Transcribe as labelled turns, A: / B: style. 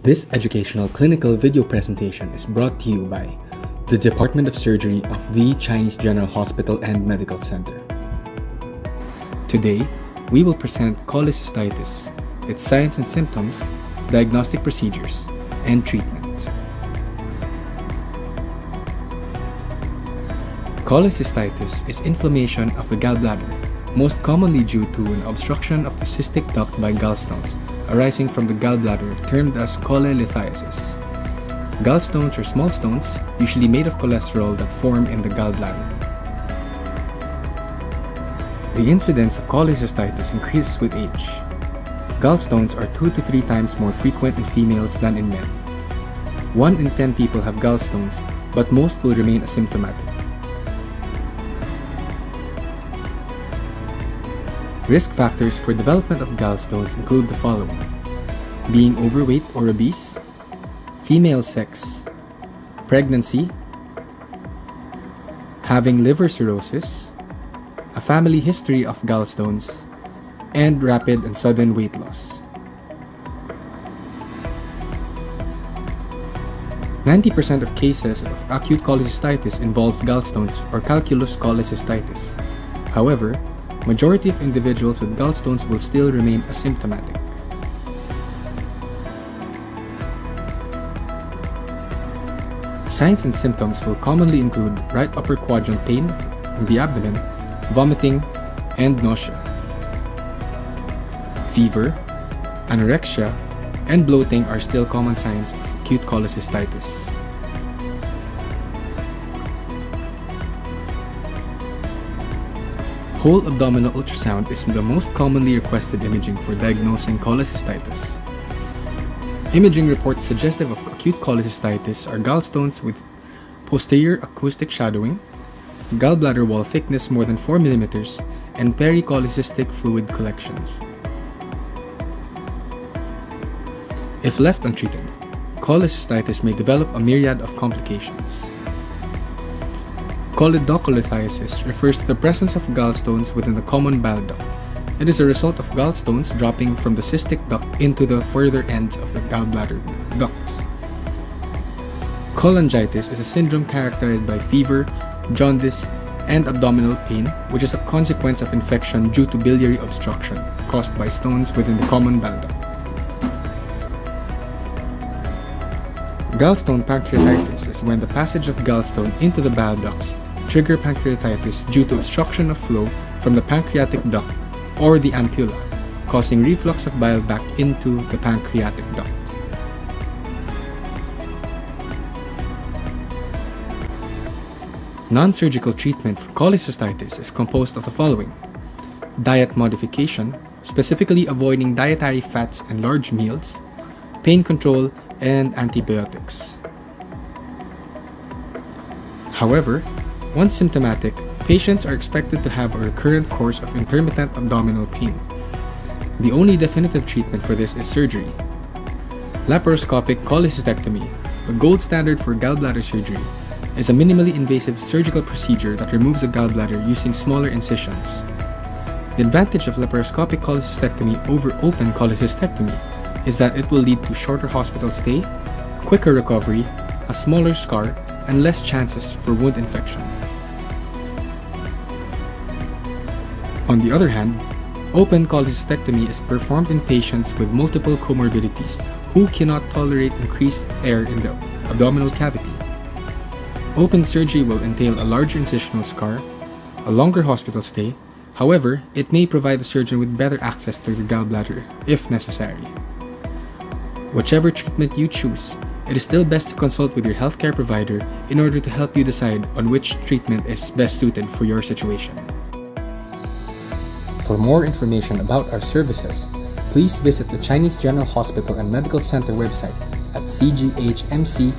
A: This educational clinical video presentation is brought to you by the Department of Surgery of the Chinese General Hospital and Medical Center. Today, we will present cholecystitis, its signs and symptoms, diagnostic procedures, and treatment. Cholecystitis is inflammation of the gallbladder, most commonly due to an obstruction of the cystic duct by gallstones arising from the gallbladder termed as cholecystitis. Gallstones are small stones, usually made of cholesterol, that form in the gallbladder. The incidence of cholecystitis increases with age. Gallstones are 2 to 3 times more frequent in females than in men. 1 in 10 people have gallstones, but most will remain asymptomatic. Risk factors for development of gallstones include the following: being overweight or obese, female sex, pregnancy, having liver cirrhosis, a family history of gallstones, and rapid and sudden weight loss. 90% of cases of acute cholecystitis involves gallstones or calculous cholecystitis. However, majority of individuals with gallstones will still remain asymptomatic. Signs and symptoms will commonly include right upper quadrant pain in the abdomen, vomiting, and nausea. Fever, anorexia, and bloating are still common signs of acute cholecystitis. Whole abdominal ultrasound is the most commonly requested imaging for diagnosing cholecystitis. Imaging reports suggestive of acute cholecystitis are gallstones with posterior acoustic shadowing, gallbladder wall thickness more than 4 mm, and pericholecystic fluid collections. If left untreated, cholecystitis may develop a myriad of complications. Choledocholythiasis refers to the presence of gallstones within the common bile duct. It is a result of gallstones dropping from the cystic duct into the further ends of the gallbladder duct. Cholangitis is a syndrome characterized by fever, jaundice, and abdominal pain, which is a consequence of infection due to biliary obstruction caused by stones within the common bile duct. Gallstone pancreatitis is when the passage of gallstone into the bile ducts trigger pancreatitis due to obstruction of flow from the pancreatic duct or the ampulla, causing reflux of bile back into the pancreatic duct. Non-surgical treatment for cholecystitis is composed of the following: diet modification, specifically avoiding dietary fats and large meals, pain control, and antibiotics. However, once symptomatic, patients are expected to have a recurrent course of intermittent abdominal pain. The only definitive treatment for this is surgery. Laparoscopic cholecystectomy, the gold standard for gallbladder surgery, is a minimally invasive surgical procedure that removes the gallbladder using smaller incisions. The advantage of laparoscopic cholecystectomy over open cholecystectomy is that it will lead to shorter hospital stay, quicker recovery, a smaller scar, and less chances for wound infection. On the other hand, open cholecystectomy is performed in patients with multiple comorbidities who cannot tolerate increased air in the abdominal cavity. Open surgery will entail a larger incisional scar, a longer hospital stay. However, it may provide the surgeon with better access to the gallbladder if necessary. Whichever treatment you choose, it is still best to consult with your healthcare provider in order to help you decide on which treatment is best suited for your situation. For more information about our services, please visit the Chinese General Hospital and Medical Center website at cghmc.com.ph.